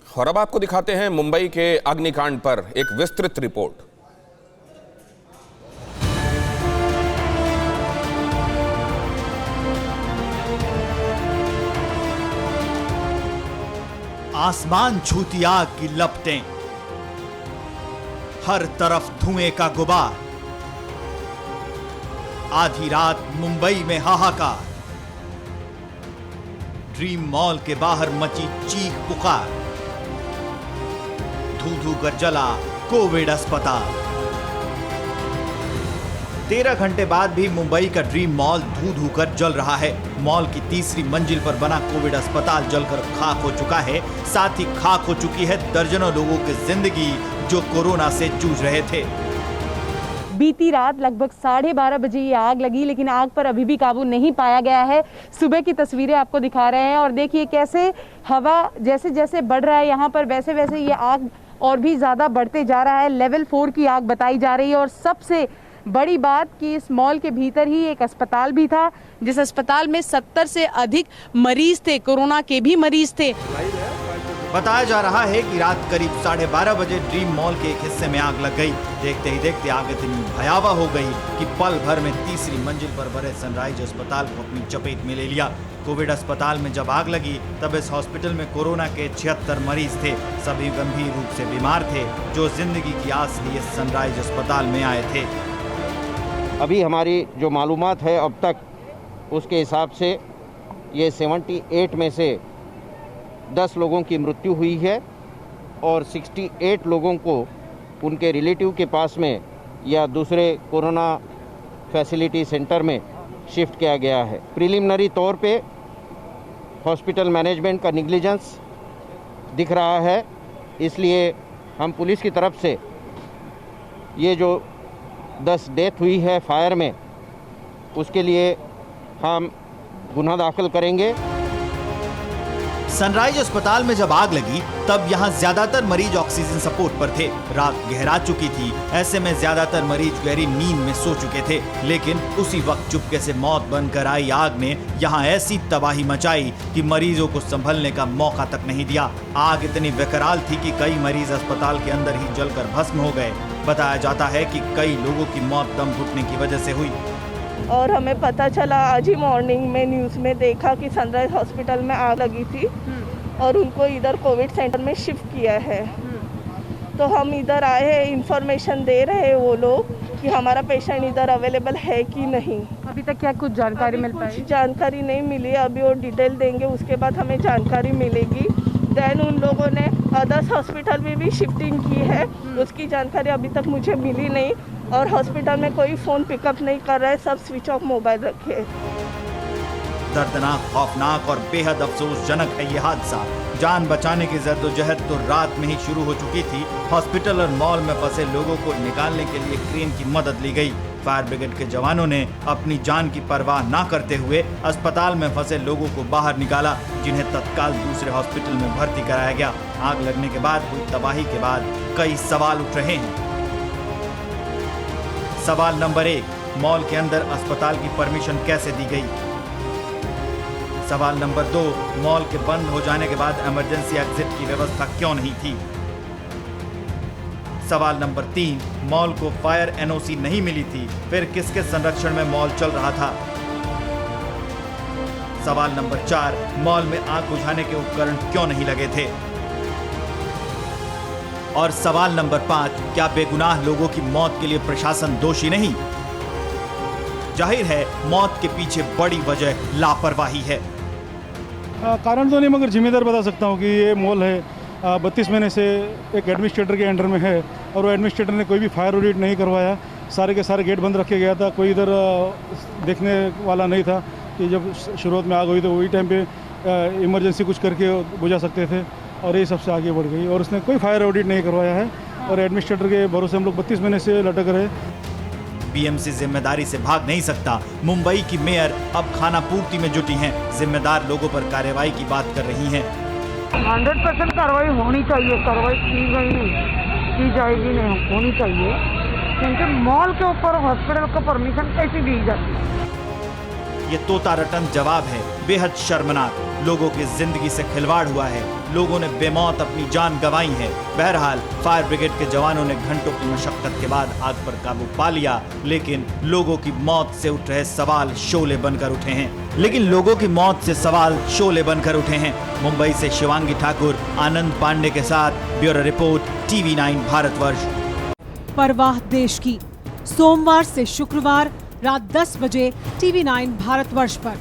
और अब आपको दिखाते हैं मुंबई के अग्निकांड पर एक विस्तृत रिपोर्ट। आसमान छूती आग की लपटें, हर तरफ धुएं का गुबार, आधी रात मुंबई में हाहाकार, ड्रीम मॉल के बाहर मची चीख पुकार, धू-धू कर जला कोविड अस्पताल। 13 घंटे बाद भी मुंबई का ड्रीम मॉल धू-धू कर जल रहा है। मॉल की तीसरी मंजिल पर बना कोविड अस्पताल जलकर खाक हो चुका है। साथ ही खाक हो चुकी है दर्जनों लोगों की जिंदगी जो कोरोना से जूझ रहे थे। बीती रात लगभग 12:30 बजे ये आग लगी, लेकिन आग पर अभी भी काबू नहीं पाया गया है। सुबह की तस्वीरें आपको दिखा रहे हैं और देखिए कैसे हवा जैसे जैसे बढ़ रहा है यहाँ पर, वैसे वैसे ये आग और भी ज़्यादा बढ़ते जा रहा है। लेवल 4 की आग बताई जा रही है। और सबसे बड़ी बात कि इस मॉल के भीतर ही एक अस्पताल भी था, जिस अस्पताल में 70 से अधिक मरीज थे, कोरोना के भी मरीज थे। बताया जा रहा है कि रात करीब 12:30 बजे ड्रीम मॉल के एक हिस्से में आग लग गई। देखते ही देखते आग इतनी भयावह हो गई कि पल भर में तीसरी मंजिल पर बने सनराइज अस्पताल को अपनी चपेट में ले लिया। कोविड अस्पताल में जब आग लगी तब इस हॉस्पिटल में कोरोना के 76 मरीज थे। सभी गंभीर रूप से बीमार थे जो जिंदगी की आस लिए सनराइज अस्पताल में आए थे। अभी हमारी जो मालूमात है अब तक, उसके हिसाब से ये 78 में से 10 लोगों की मृत्यु हुई है और 68 लोगों को उनके रिलेटिव के पास में या दूसरे कोरोना फैसिलिटी सेंटर में शिफ्ट किया गया है। प्रिलिमिनरी तौर पे हॉस्पिटल मैनेजमेंट का निग्लिजेंस दिख रहा है, इसलिए हम पुलिस की तरफ से ये जो 10 डेथ हुई है फायर में, उसके लिए हम गुनाह दाखिल करेंगे। सनराइज अस्पताल में जब आग लगी तब यहाँ ज्यादातर मरीज ऑक्सीजन सपोर्ट पर थे। रात गहरा चुकी थी, ऐसे में ज्यादातर मरीज गहरी नींद में सो चुके थे। लेकिन उसी वक्त चुपके से मौत बनकर आई आग ने यहाँ ऐसी तबाही मचाई कि मरीजों को संभलने का मौका तक नहीं दिया। आग इतनी बेकरार थी कि कई मरीज अस्पताल के अंदर ही जलकर भस्म हो गए। बताया जाता है कि कई लोगों की मौत दम घुटने की वजह से हुई। और हमें पता चला आज ही मॉर्निंग में न्यूज़ में देखा कि सनराइज हॉस्पिटल में आग लगी थी और उनको इधर कोविड सेंटर में शिफ्ट किया है। तो हम इधर आए हैं, इंफॉर्मेशन दे रहे हैं वो लोग कि हमारा पेशेंट इधर अवेलेबल है कि नहीं। अभी तक क्या कुछ जानकारी मिल पाई? जानकारी नहीं मिली, अभी वो डिटेल देंगे, उसके बाद हमें जानकारी मिलेगी। देन उन लोगों ने अदर्स हॉस्पिटल में भी शिफ्टिंग की है, उसकी जानकारी अभी तक मुझे मिली नहीं। और हॉस्पिटल में कोई फ़ोन पिकअप नहीं कर रहा है, सब स्विच ऑफ मोबाइल रखे। दर्दनाक, खौफनाक और बेहद अफसोसजनक है ये हादसा। जान बचाने की जद्दोजहद तो रात में ही शुरू हो चुकी थी। हॉस्पिटल और मॉल में फंसे लोगों को निकालने के लिए क्रेन की मदद ली गई। फायर ब्रिगेड के जवानों ने अपनी जान की परवाह न करते हुए अस्पताल में फंसे लोगों को बाहर निकाला, जिन्हें तत्काल दूसरे हॉस्पिटल में भर्ती कराया गया। आग लगने के बाद हुई तबाही के बाद कई सवाल उठ रहे हैं। सवाल नंबर 1, मॉल के अंदर अस्पताल की परमिशन कैसे दी गई? सवाल नंबर 2, मॉल के बंद हो जाने के बाद इमरजेंसी एग्जिट की व्यवस्था क्यों नहीं थी? सवाल नंबर 3, मॉल को फायर एनओसी नहीं मिली थी, फिर किसके संरक्षण में मॉल चल रहा था? सवाल नंबर 4, मॉल में आग बुझाने के उपकरण क्यों नहीं लगे थे? और सवाल नंबर 5, क्या बेगुनाह लोगों की मौत के लिए प्रशासन दोषी नहीं? जाहिर है मौत के पीछे बड़ी वजह लापरवाही है। कारण तो नहीं, मगर जिम्मेदार बता सकता हूँ कि ये मॉल है 32 महीने से एक एडमिनिस्ट्रेटर के अंडर में है और वो एडमिनिस्ट्रेटर ने कोई भी फायर ऑडिट नहीं करवाया। सारे के सारे गेट बंद रखे गया था, कोई इधर देखने वाला नहीं था कि जब शुरुआत में आग हुई तो वही टाइम पे इमरजेंसी कुछ करके बुझा सकते थे और ये सबसे आगे बढ़ गई और उसने कोई फायर ऑडिट नहीं करवाया है और एडमिनिस्ट्रेटर के भरोसे हम लोग 32 महीने से लटक रहे। बीएमसी जिम्मेदारी से भाग नहीं सकता। मुंबई की मेयर अब खाना पूर्ति में जुटी हैं, जिम्मेदार लोगों पर कार्रवाई की बात कर रही हैं। 100% कार्रवाई होनी चाहिए। कार्रवाई की गई नहीं, की जाएगी नहीं, होनी चाहिए, क्योंकि मॉल के ऊपर हॉस्पिटल को परमिशन कैसी दी जाती है? ये तोता रटन जवाब है, बेहद शर्मनाक। लोगों की जिंदगी से खिलवाड़ हुआ है। लोगों ने बेमौत अपनी जान गंवाई है। बहरहाल फायर ब्रिगेड के जवानों ने घंटों की मशक्कत के बाद आग पर काबू पा लिया, लेकिन लोगों की मौत से उठ रहे सवाल शोले बनकर उठे हैं। मुंबई से शिवांगी ठाकुर, आनंद पांडे के साथ ब्यूरो रिपोर्ट, TV9 भारतवर्ष। परवाह देश की, सोमवार से शुक्रवार रात 10 बजे TV9 भारतवर्ष पर।